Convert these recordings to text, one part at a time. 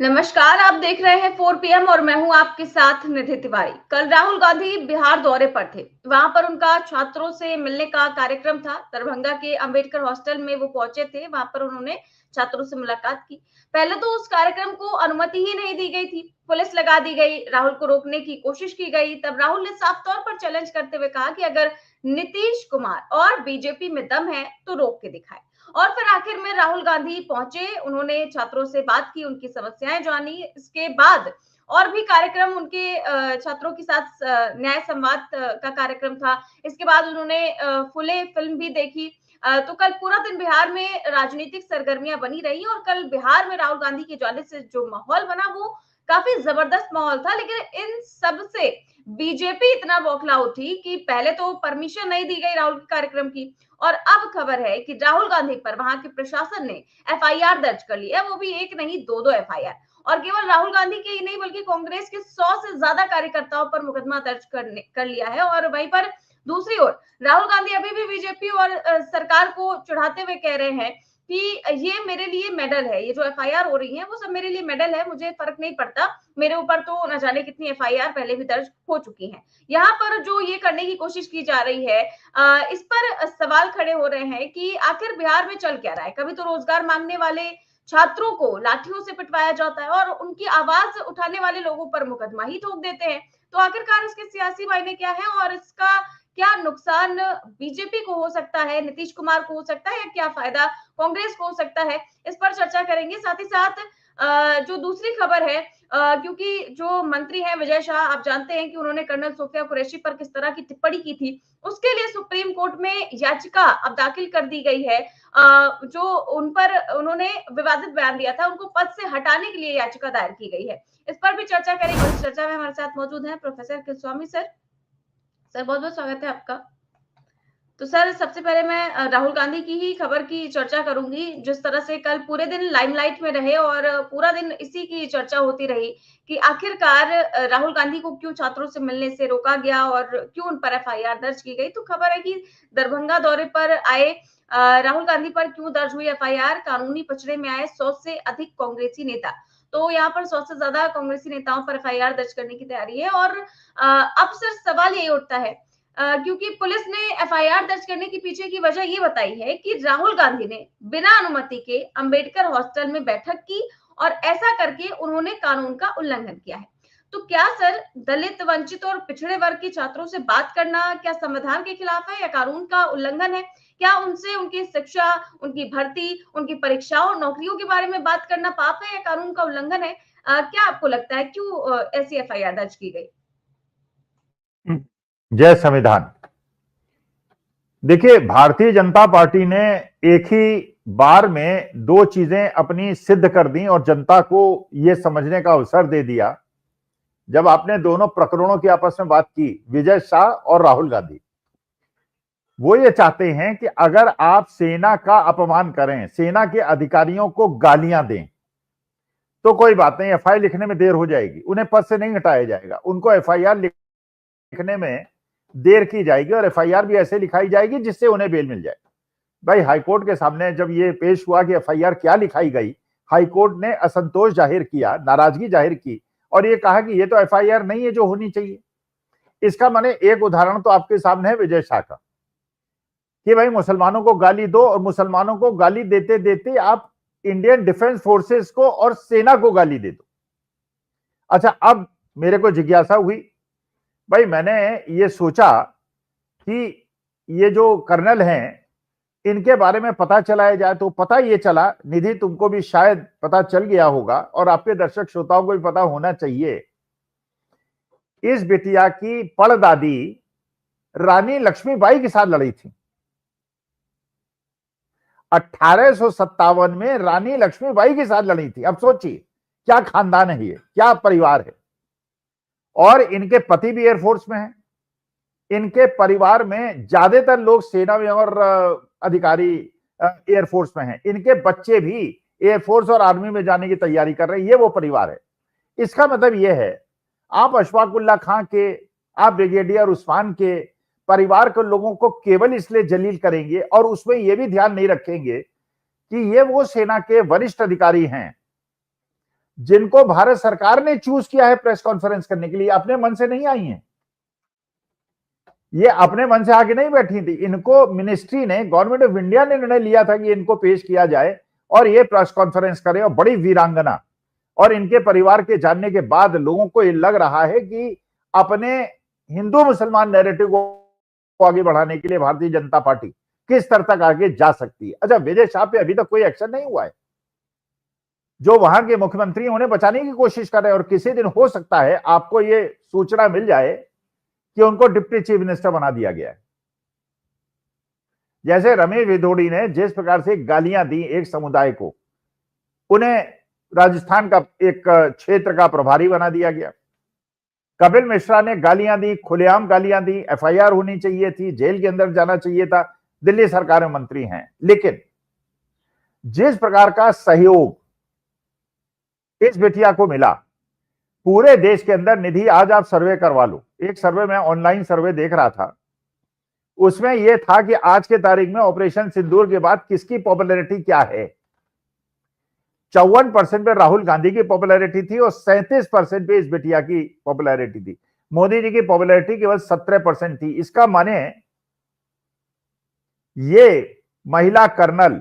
नमस्कार, आप देख रहे हैं 4 पीएम और मैं हूं आपके साथ निधि तिवारी। कल राहुल गांधी बिहार दौरे पर थे। वहां पर उनका छात्रों से मिलने का कार्यक्रम था। दरभंगा के अंबेडकर हॉस्टल में वो पहुंचे थे। वहां पर उन्होंने छात्रों से मुलाकात की। पहले तो उस कार्यक्रम को अनुमति ही नहीं दी गई थी। पुलिस लगा दी गई, राहुल को रोकने की कोशिश की गई। तब राहुल ने साफ तौर पर चैलेंज करते हुए कहा कि अगर नीतीश कुमार और बीजेपी में दम है तो रोक के दिखाए। और फिर आखिर में राहुल गांधी पहुंचे। उन्होंने छात्रों से बात की, उनकी समस्याएं जानी। इसके बाद और भी कार्यक्रम उनके छात्रों के साथ न्याय संवाद का कार्यक्रम था। इसके बाद उन्होंने फुले फिल्म भी देखी। तो कल पूरा दिन बिहार में राजनीतिक सरगर्मियां बनी रही और कल बिहार में राहुल गांधी के जाने से जो माहौल बना वो काफी जबरदस्त माहौल था। लेकिन इन सब से बीजेपी इतना बौखला उठी कि पहले तो परमिशन नहीं दी गई राहुल के कार्यक्रम की, और अब खबर है कि राहुल गांधी पर वहां के प्रशासन ने एफआईआर दर्ज कर ली है। वो भी एक नहीं, दो एफआईआर। और केवल राहुल गांधी के ही नहीं बल्कि कांग्रेस के 100 से ज्यादा कार्यकर्ताओं पर मुकदमा दर्ज कर लिया है। और वहीं पर दूसरी ओर राहुल गांधी अभी भी बीजेपी और सरकार को चिढ़ाते हुए कह रहे हैं कि ये मेरे लिए मेडल है, ये जो एफआईआर हो रही है वो सब मेरे लिए मेडल है, मुझे फर्क नहीं पड़ता। मेरे ऊपर तो न जाने कितनी एफआईआर पहले भी दर्ज हो चुकी हैं। यहाँ पर जो ये करने की कोशिश की जा रही है, इस पर सवाल खड़े हो रहे हैं कि आखिर बिहार में चल क्या रहा है। कभी तो रोजगार मांगने वाले छात्रों को लाठियों से पिटवाया जाता है और उनकी आवाज उठाने वाले लोगों पर मुकदमा ही ठोक देते हैं। तो आखिरकार इसके सियासी मायने क्या है और इसका क्या नुकसान बीजेपी को हो सकता है, नीतीश कुमार को हो सकता है, या क्या फायदा कांग्रेस को हो सकता है, इस पर चर्चा करेंगे। साथ ही साथ जो दूसरी खबर है, क्योंकि जो मंत्री हैं विजय शाह, आप जानते हैं कि उन्होंने कर्नल सोफिया कुरैशी पर किस तरह की टिप्पणी की थी, उसके लिए सुप्रीम कोर्ट में याचिका अब दाखिल कर दी गई है। जो उन पर उन्होंने विवादित बयान दिया था, उनको पद से हटाने के लिए याचिका दायर की गई है। इस पर भी चर्चा करेंगे। इस चर्चा में हमारे साथ मौजूद हैं प्रोफेसर कृष्णस्वामी सर। सर, बहुत बहुत स्वागत है आपका। तो सर, सबसे पहले मैं राहुल गांधी की ही खबर की चर्चा करूंगी। जिस तरह से कल पूरे दिन लाइमलाइट में रहे और पूरा दिन इसी की चर्चा होती रही कि आखिरकार राहुल गांधी को क्यों छात्रों से मिलने से रोका गया और क्यों उन पर एफआईआर दर्ज की गई। तो खबर है कि दरभंगा दौरे पर आए राहुल गांधी पर क्यों दर्ज हुई एफआईआर। कानूनी पचड़े में आए 100 से अधिक कांग्रेसी नेता। तो यहाँ पर 100 से ज्यादा कांग्रेसी नेताओं पर एफआईआर दर्ज करने की तैयारी है। और अब सर सवाल यही उठता है, क्योंकि पुलिस ने एफआईआर दर्ज करने के पीछे की वजह ये बताई है कि राहुल गांधी ने बिना अनुमति के अंबेडकर हॉस्टल में बैठक की और ऐसा करके उन्होंने कानून का उल्लंघन किया है। तो क्या सर दलित, वंचित और पिछड़े वर्ग के छात्रों से बात करना क्या संविधान के खिलाफ है या कानून का उल्लंघन है? क्या उनसे उनकी शिक्षा, उनकी भर्ती, उनकी परीक्षाओं, नौकरियों के बारे में बात करना पाप है या कानून का उल्लंघन है? क्या आपको लगता है क्यों ऐसी एफआईआर दर्ज की गई? जय संविधान। देखिए, भारतीय जनता पार्टी ने एक ही बार में दो चीजें अपनी सिद्ध कर दी और जनता को यह समझने का अवसर दे दिया। जब आपने दोनों प्रकरणों की आपस में बात की, विजय शाह और राहुल गांधी, वो ये चाहते हैं कि अगर आप सेना का अपमान करें, सेना के अधिकारियों को गालियां दें, तो कोई बात नहीं, एफआईआर लिखने में देर हो जाएगी, उन्हें पद से नहीं हटाया जाएगा, उनको एफआईआर लिखने में देर की जाएगी और एफआईआर भी ऐसे लिखाई जाएगी जिससे उन्हें बेल मिल जाए। भाई, हाईकोर्ट के सामने जब ये पेश हुआ कि एफआईआर क्या लिखाई गई, हाईकोर्ट ने असंतोष जाहिर किया, नाराजगी जाहिर की और ये कहा कि ये तो एफआईआर नहीं है जो होनी चाहिए। इसका माने एक उदाहरण तो आपके सामने है विजय शाह का कि भाई मुसलमानों को गाली दो, और मुसलमानों को गाली देते देते आप इंडियन डिफेंस फोर्सेस को और सेना को गाली दे दो। अच्छा, अब मेरे को जिज्ञासा हुई, भाई मैंने ये सोचा कि ये जो कर्नल हैं इनके बारे में पता चलाया जाए, तो पता ये चला, निधि तुमको भी शायद पता चल गया होगा और आपके दर्शक श्रोताओं को भी पता होना चाहिए, इस बिटिया की पड़दादी रानी लक्ष्मीबाई के साथ लड़ी थी। 1857 में रानी लक्ष्मीबाई के साथ लड़ी थी। अब सोचिए क्या खानदान है ये, क्या परिवार है। और इनके पति भी एयरफोर्स में हैं, इनके परिवार में ज्यादातर लोग सेना में और अधिकारी एयरफोर्स में हैं, इनके बच्चे भी एयरफोर्स और आर्मी में जाने की तैयारी कर रहे हैं। ये वो परिवार है। इसका मतलब ये है, आप अशफाक उल्लाह खां के, आप ब्रिगेडियर उस्मान के परिवार के लोगों को केवल इसलिए जलील करेंगे और उसमें यह भी ध्यान नहीं रखेंगे कि ये वो सेना के वरिष्ठ अधिकारी हैं जिनको भारत सरकार ने चूज किया है प्रेस कॉन्फ्रेंस करने के लिए, अपने मन से नहीं आई हैं। ये अपने मन से आके नहीं बैठी थी, इनको मिनिस्ट्री ने, गवर्नमेंट ऑफ इंडिया ने निर्णय लिया था कि इनको पेश किया जाए और ये प्रेस कॉन्फ्रेंस करें। और बड़ी वीरांगना, और इनके परिवार के जानने के बाद लोगों को ये लग रहा है कि अपने हिंदू मुसलमान नैरेटिव को आगे बढ़ाने के लिए भारतीय जनता पार्टी किस तरह तक आगे जा सकती है। अच्छा, विजय शाह पे अभी तक कोई एक्शन नहीं हुआ है। जो वहां के मुख्यमंत्री उन्हें बचाने की कोशिश कर रहे हैं, और किसी दिन हो सकता है आपको ये सूचना मिल जाए कि उनको डिप्टी चीफ मिनिस्टर बना दिया गया है। जैसे रमेश भिदोड़ी ने जिस प्रकार से गालियां दी एक समुदाय को, उन्हें राजस्थान का एक क्षेत्र का प्रभारी बना दिया गया। कपिल मिश्रा ने गालियां दी, खुलेआम गालियां दी, एफआईआर होनी चाहिए थी, जेल के अंदर जाना चाहिए था। दिल्ली सरकार में मंत्री हैं, लेकिन जिस प्रकार का सहयोग इस बिटिया को मिला पूरे देश के अंदर, निधि आज आप सर्वे करवा लो, एक सर्वे में ऑनलाइन सर्वे देख रहा था, उसमें यह था कि आज के तारीख में ऑपरेशन सिंदूर के बाद किसकी पॉपुलैरिटी क्या है। 54% पे राहुल गांधी की पॉपुलैरिटी थी और 37% पे इस बिटिया की पॉपुलैरिटी थी। मोदी जी की पॉपुलैरिटी केवल 17% थी। इसका माने ये महिला कर्नल,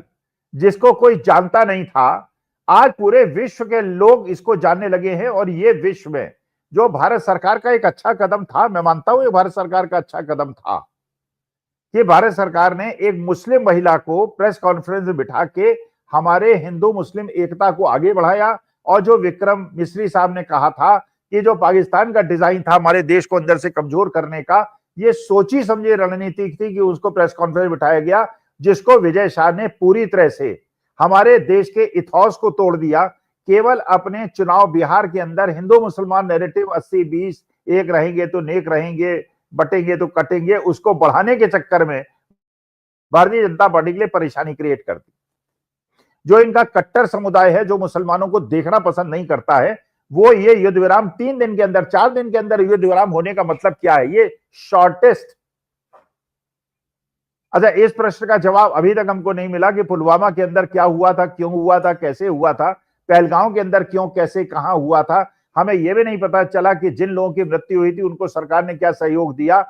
जिसको कोई जानता नहीं था, आज पूरे विश्व के लोग इसको जानने लगे हैं। और ये विश्व में जो भारत सरकार का एक अच्छा कदम था, मैं मानता हूं ये भारत सरकार का अच्छा कदम था कि भारत सरकार ने एक मुस्लिम महिला को प्रेस कॉन्फ्रेंस में बिठा के हमारे हिंदू मुस्लिम एकता को आगे बढ़ाया। और जो विक्रम मिश्री साहब ने कहा था कि जो पाकिस्तान का डिजाइन था हमारे देश को अंदर से कमजोर करने का, ये सोची समझी रणनीति थी कि उसको प्रेस कॉन्फ्रेंस बिठाया गया, जिसको विजय शाह ने पूरी तरह से हमारे देश के इथॉस को तोड़ दिया। केवल अपने चुनाव बिहार के अंदर हिंदू मुसलमान नैरेटिव 80-20, एक रहेंगे तो नेक रहेंगे, बटेंगे तो कटेंगे, उसको बढ़ाने के चक्कर में भारतीय जनता पार्टी के लिए परेशानी क्रिएट कर दी। जो इनका कट्टर समुदाय है, जो मुसलमानों को देखना पसंद नहीं करता है, वो ये युद्ध विराम 3 दिन के अंदर, 4 दिन के अंदर युद्ध विराम होने का मतलब क्या है, ये शॉर्टेस्ट। अच्छा, इस प्रश्न का जवाब अभी तक हमको नहीं मिला कि पुलवामा के अंदर क्या हुआ था, क्यों हुआ था, कैसे हुआ था, पहलगांव के अंदर क्यों, कैसे, कहां हुआ था। हमें यह भी नहीं पता चला कि जिन लोगों की मृत्यु हुई थी उनको सरकार ने क्या सहयोग दिया।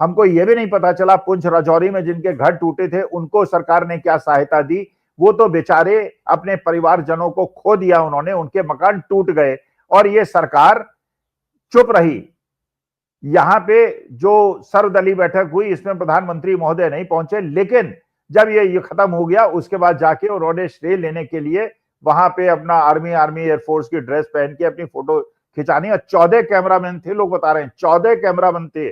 हमको यह भी नहीं पता चला पुंछ राजौरी में जिनके घर टूटे थे उनको सरकार ने क्या सहायता दी। वो तो बेचारे अपने परिवारजनों को खो दिया उन्होंने, उनके मकान टूट गए और ये सरकार चुप रही। यहां पे जो सर्वदलीय बैठक हुई इसमें प्रधानमंत्री महोदय नहीं पहुंचे, लेकिन जब ये खत्म हो गया उसके बाद जाके उन्होंने श्रेय लेने के लिए वहां पे अपना आर्मी एयरफोर्स की ड्रेस पहन के अपनी फोटो खिंचानी। और 14 कैमरामैन थे, लोग बता रहे हैं 14 कैमरामैन थे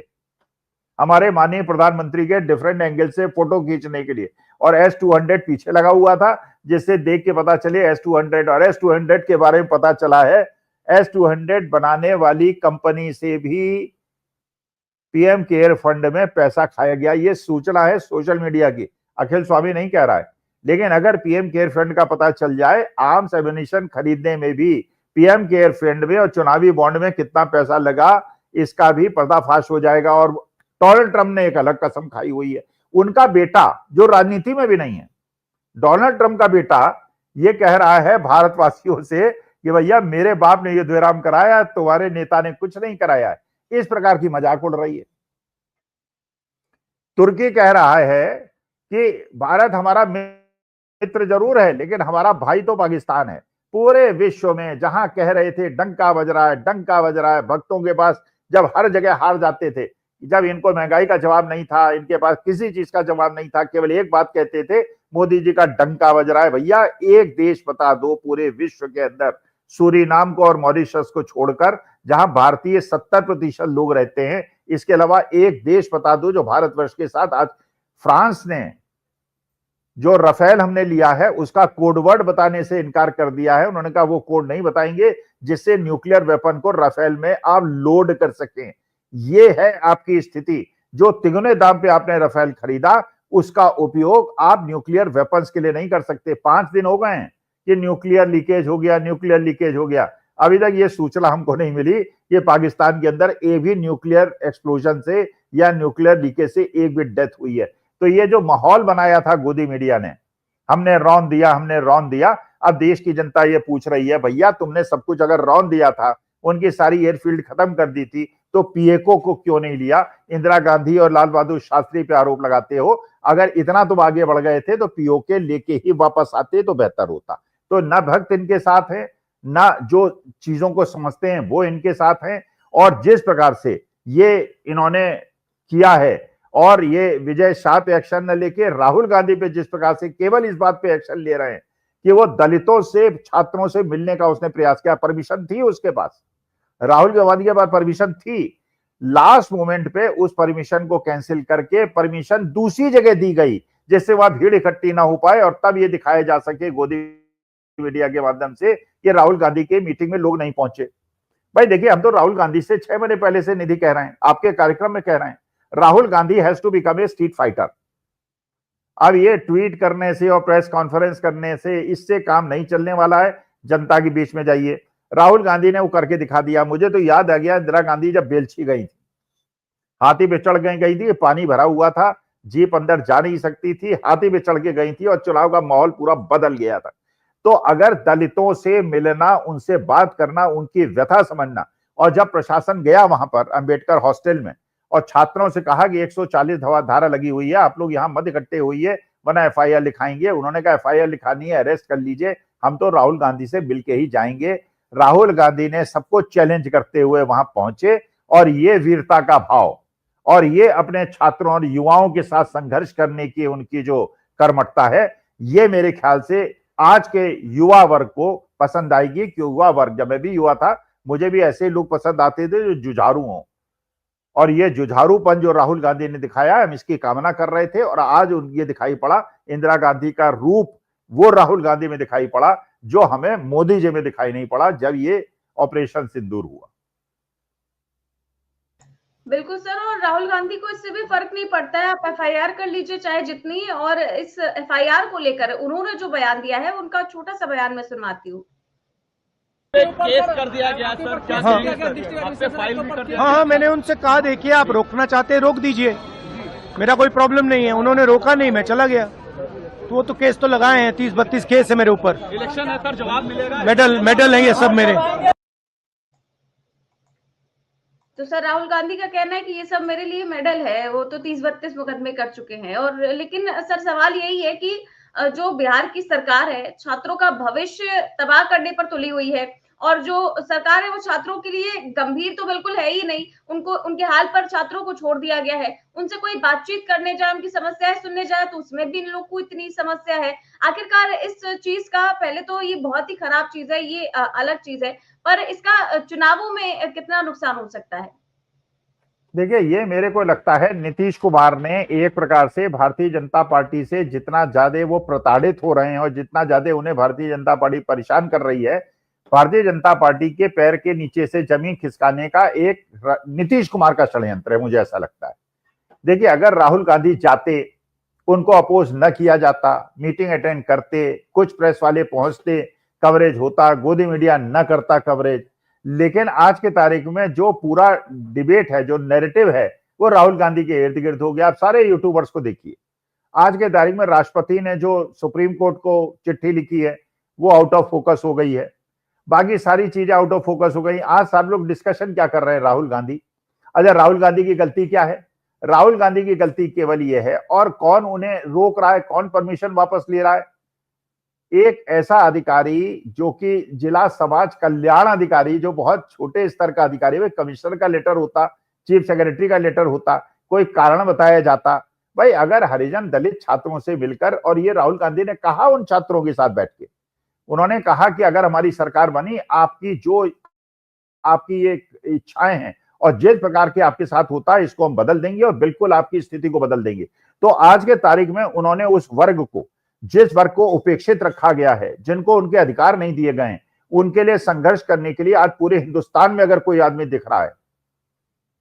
हमारे माननीय प्रधानमंत्री के डिफरेंट एंगल से फोटो खींचने के लिए। और S-200 पीछे लगा हुआ था, जिससे देख के पता चले S-200। और S-200 के बारे में पता चला है, S-200 बनाने वाली कंपनी से भी पीएम केयर फंड में पैसा खाया गया। ये सूचना है सोशल मीडिया की, अखिल स्वामी नहीं कह रहा है। लेकिन अगर पीएम केयर फंड का पता चल जाए, आर्म्स एम्युनिशन खरीदने में भी पीएम केयर फंड में और चुनावी बॉन्ड में कितना पैसा लगा, इसका भी पर्दाफाश हो जाएगा। और डोनाल्ड ट्रंप ने एक अलग कसम खाई हुई है। उनका बेटा, जो राजनीति में भी नहीं है, डोनाल्ड ट्रंप का बेटा, ये कह रहा है भारतवासियों से कि भैया मेरे बाप ने युद्ध विराम कराया, तुम्हारे नेता ने कुछ नहीं कराया है। इस प्रकार की मजाक उड़ रही है। तुर्की कह रहा है कि भारत हमारा मित्र जरूर है, लेकिन हमारा भाई तो पाकिस्तान है। पूरे विश्व में जहां कह रहे थे डंका बज रहा है, डंका बज रहा है, भक्तों के पास जब हर जगह हार जाते थे, जब इनको महंगाई का जवाब नहीं था, इनके पास किसी चीज का जवाब नहीं था, केवल एक बात कहते थे, मोदी जी का डंका बज रहा है। भैया एक देश बता दो पूरे विश्व के अंदर, सूरीनाम को और मॉरिशस को छोड़कर, जहां भारतीय 70% लोग रहते हैं, इसके अलावा एक देश बता दो जो भारतवर्ष के साथ। आज फ्रांस ने जो राफेल हमने लिया है उसका कोड वर्ड बताने से इनकार कर दिया है। उन्होंने कहा वो कोड नहीं बताएंगे जिससे न्यूक्लियर वेपन को राफेल में आप लोड कर सकें। ये है आपकी स्थिति। जो तिगुने दाम पे आपने राफेल खरीदा, उसका उपयोग आप न्यूक्लियर वेपन्स के लिए नहीं कर सकते। 5 दिन हो गए हैं कि न्यूक्लियर लीकेज हो गया, न्यूक्लियर लीकेज हो गया। अभी तक ये सूचना हमको नहीं मिली कि पाकिस्तान के अंदर एक भी न्यूक्लियर एक्सप्लोजन से या न्यूक्लियर लीकेज से एक भी डेथ हुई है। तो ये जो माहौल बनाया था गोदी मीडिया ने, हमने रौंद दिया, हमने रौंद दिया, अब देश की जनता ये पूछ रही है, भैया तुमने सब कुछ अगर रौंद दिया था, उनकी सारी एयरफील्ड खत्म कर दी थी, तो पीएको को क्यों नहीं लिया? इंदिरा गांधी और लाल बहादुर शास्त्री पे आरोप लगाते हो। अगर इतना तुम आगे बढ़ गए थे तो पीओके लेके ही वापस आते तो बेहतर होता। तो न भक्त इनके साथ है, ना जो चीजों को समझते हैं वो इनके साथ हैं। और जिस प्रकार से ये इन्होंने किया है, और ये विजय शाह पे एक्शन न लेके राहुल गांधी पे जिस प्रकार से केवल इस बात पे एक्शन ले रहे हैं कि वो दलितों से, छात्रों से मिलने का उसने प्रयास किया, परमिशन थी उसके पास, राहुल गांधी के पास परमिशन थी, लास्ट मोमेंट पे उस परमिशन को कैंसिल करके परमिशन दूसरी जगह दी गई जिससे वहां भीड़ इकट्ठी ना हो पाए, और तब ये दिखाया जा सके गोदी मीडिया के माध्यम से कि राहुल गांधी के मीटिंग में लोग नहीं पहुंचे। भाई देखिए, हम तो राहुल गांधी से 6 महीने पहले से निधि कह रहे हैं, आपके कार्यक्रम में कह रहे हैं, Rahul Gandhi has to become a street fighter. अब ये ट्वीट करने से और प्रेस कॉन्फ्रेंस करने से इससे काम नहीं चलने वाला है। जनता के बीच में जाइए, राहुल गांधी ने वो करके दिखा दिया। मुझे तो याद आ गया, इंदिरा गांधी जब बेलछी गई थी, हाथी पे चढ़ गई थी, पानी भरा हुआ था, जीप अंदर जा नहीं सकती थी, हाथी पे चढ़ के गई थी और चुनाव का माहौल पूरा बदल गया था। तो अगर दलितों से मिलना, उनसे बात करना, उनकी व्यथा समझना, और जब प्रशासन गया वहां पर अंबेडकर हॉस्टल में और छात्रों से कहा कि 140 धारा लगी हुई है, आप लोग यहां मत इकट्ठे होइए वरना एफआईआर लिखाएंगे, उन्होंने कहा एफआईआर लिखानी है, अरेस्ट कर लीजिए, हम तो राहुल गांधी से मिलके ही जाएंगे। राहुल गांधी ने सबको चैलेंज करते हुए वहां पहुंचे, और ये वीरता का भाव और ये अपने छात्रों और युवाओं के साथ संघर्ष करने की उनकी जो कर्मठता है, ये मेरे ख्याल से आज के युवा वर्ग को पसंद आएगी। कि युवा वर्ग, जब मैं भी युवा था मुझे भी ऐसे लोग पसंद आते थे जो जुझारू हों, और ये जुझारूपन जो राहुल गांधी ने दिखाया, हम इसकी कामना कर रहे थे, और आज ये दिखाई पड़ा, इंदिरा गांधी का रूप वो राहुल गांधी में दिखाई पड़ा जो हमें मोदी जी में दिखाई नहीं पड़ा जब ये ऑपरेशन सिंदूर हुआ। बिल्कुल सर, और राहुल गांधी को इससे भी फर्क नहीं पड़ता है, आप एफआईआर कर लीजिए चाहे जितनी, और इस एफआईआर को लेकर उन्होंने जो बयान दिया है, उनका छोटा सा बयान मैं सुनाती हूँ। केस कर दिया गया सर, क्या आपसे फाइल भी कर दिया? हाँ, मैंने उनसे कहा देखिए आप रोकना चाहते हैं रोक दीजिए, मेरा कोई प्रॉब्लम नहीं है। उन्होंने रोका नहीं, मैं चला गया। तो वो तो केस तो लगाए हैं, 30-32 केस है मेरे ऊपर। इलेक्शन है सर, जवाब मिलेगा? मेडल है ये सब मेरे। तो सर राहुल गांधी का कहना है कि ये सब मेरे लिए मेडल है, वो तो 30-32 मुकदमे कर चुके हैं। और लेकिन सर सवाल यही है कि जो बिहार की सरकार है, छात्रों का भविष्य तबाह करने पर तुली हुई है, और जो सरकार है वो छात्रों के लिए गंभीर तो बिल्कुल है ही नहीं, उनको उनके हाल पर छात्रों को छोड़ दिया गया है। उनसे कोई बातचीत करने जाए, उनकी समस्याएं सुनने जाए तो उसमें भी इन लोग को इतनी समस्या है। आखिरकार इस चीज का, पहले तो ये बहुत ही खराब चीज है, ये अलग चीज है, पर इसका चुनावों में कितना नुकसान हो सकता है? देखिए, ये मेरे को लगता है नीतीश कुमार ने एक प्रकार से भारतीय जनता पार्टी से जितना ज्यादा वो प्रताड़ित हो रहे हैं और जितना ज्यादा उन्हें भारतीय जनता पार्टी परेशान कर रही है, भारतीय जनता पार्टी के पैर के नीचे से जमीन खिसकाने का एक नीतीश कुमार का षड्यंत्र है, मुझे ऐसा लगता है। देखिए, अगर राहुल गांधी जाते, उनको अपोज न किया जाता, मीटिंग अटेंड करते, कुछ प्रेस वाले पहुंचते, कवरेज होता, गोदी मीडिया न करता कवरेज, लेकिन आज के तारीख में जो पूरा डिबेट है, जो नैरेटिव है, वो राहुल गांधी के इर्द गिर्द हो गया। आप सारे यूट्यूबर्स को देखिए, आज के तारीख में राष्ट्रपति ने जो सुप्रीम कोर्ट को चिट्ठी लिखी है वो आउट ऑफ फोकस हो गई है, बाकी सारी चीजें आउट ऑफ फोकस हो गई। आज सारे लोग डिस्कशन क्या कर रहे हैं? राहुल गांधी। अच्छा, राहुल गांधी की गलती क्या है? राहुल गांधी की गलती केवल ये है, और कौन उन्हें रोक रहा है, कौन परमिशन वापस ले रहा है? एक ऐसा अधिकारी जो कि जिला समाज कल्याण अधिकारी, जो बहुत छोटे स्तर का अधिकारी है, कमिश्नर का लेटर होता, चीफ सेक्रेटरी का लेटर होता, कोई कारण बताया जाता। भाई, अगर हरिजन दलित छात्रों से मिलकर, और ये राहुल गांधी ने कहा उन छात्रों के साथ बैठ के, उन्होंने कहा कि अगर हमारी सरकार बनी, आपकी ये इच्छाएं हैं और जिस प्रकार के आपके साथ होता है इसको हम बदल देंगे और बिल्कुल आपकी स्थिति को बदल देंगे। तो आज के तारीख में उन्होंने उस वर्ग को, जिस वर्ग को उपेक्षित रखा गया है, जिनको उनके अधिकार नहीं दिए गए, उनके लिए संघर्ष करने के लिए आज पूरे हिंदुस्तान में अगर कोई आदमी दिख रहा है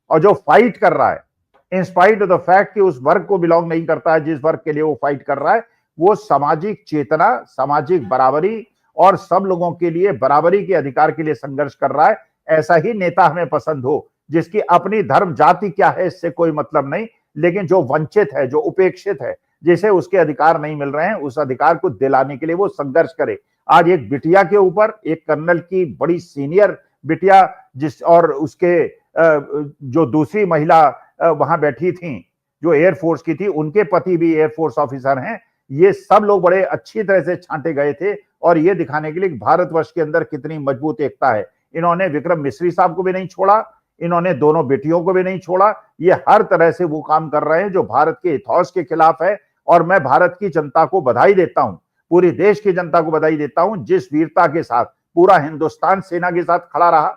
और जो फाइट कर रहा है, in spite of the fact कि उस वर्ग को बिलोंग नहीं करता है जिस वर्ग के लिए वो फाइट कर रहा है, वो सामाजिक चेतना, सामाजिक बराबरी और सब लोगों के लिए बराबरी के अधिकार के लिए संघर्ष कर रहा है, ऐसा ही नेता हमें पसंद हो, जिसकी अपनी धर्म जाति क्या है इससे कोई मतलब नहीं, लेकिन जो वंचित है, जो उपेक्षित है, जिसे उसके अधिकार नहीं मिल रहे हैं, उस अधिकार को दिलाने के लिए वो संघर्ष करे। आज एक बिटिया के ऊपर, एक कर्नल की बड़ी सीनियर बिटिया जिस और उसके जो दूसरी महिला वहां बैठी थी जो एयरफोर्स की थी, उनके पति भी एयरफोर्स ऑफिसर हैं। ये सब लोग बड़े अच्छी तरह से छांटे गए थे और ये दिखाने के लिए कि भारतवर्ष के अंदर कितनी मजबूत एकता है। इन्होंने विक्रम मिश्री साहब को भी नहीं छोड़ा, इन्होंने दोनों बेटियों को भी नहीं छोड़ा। ये हर तरह से वो काम कर रहे हैं जो भारत के इतिहास के खिलाफ है। और मैं भारत की जनता को बधाई देता हूं, पूरी देश की जनता को बधाई देता हूं, जिस वीरता के साथ पूरा हिंदुस्तान सेना के साथ खड़ा रहा,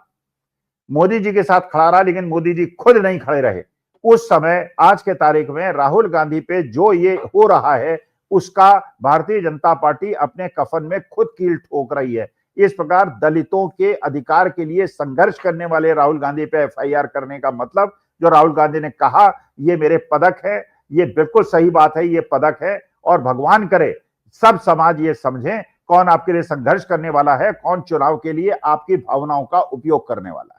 मोदी जी के साथ खड़ा रहा, लेकिन मोदी जी खुद नहीं खड़े रहे। उस समय आज के तारीख में राहुल गांधी पे जो ये हो रहा है उसका भारतीय जनता पार्टी अपने कफन में खुद कील ठोक रही है। इस प्रकार दलितों के अधिकार के लिए संघर्ष करने वाले राहुल गांधी पे एफआईआर करने का मतलब, जो राहुल गांधी ने कहा ये मेरे पदक है, ये बिल्कुल सही बात है, ये पदक है। और भगवान करे सब समाज ये समझे कौन आपके लिए संघर्ष करने वाला है, कौन चुनाव के लिए आपकी भावनाओं का उपयोग करने वाला है।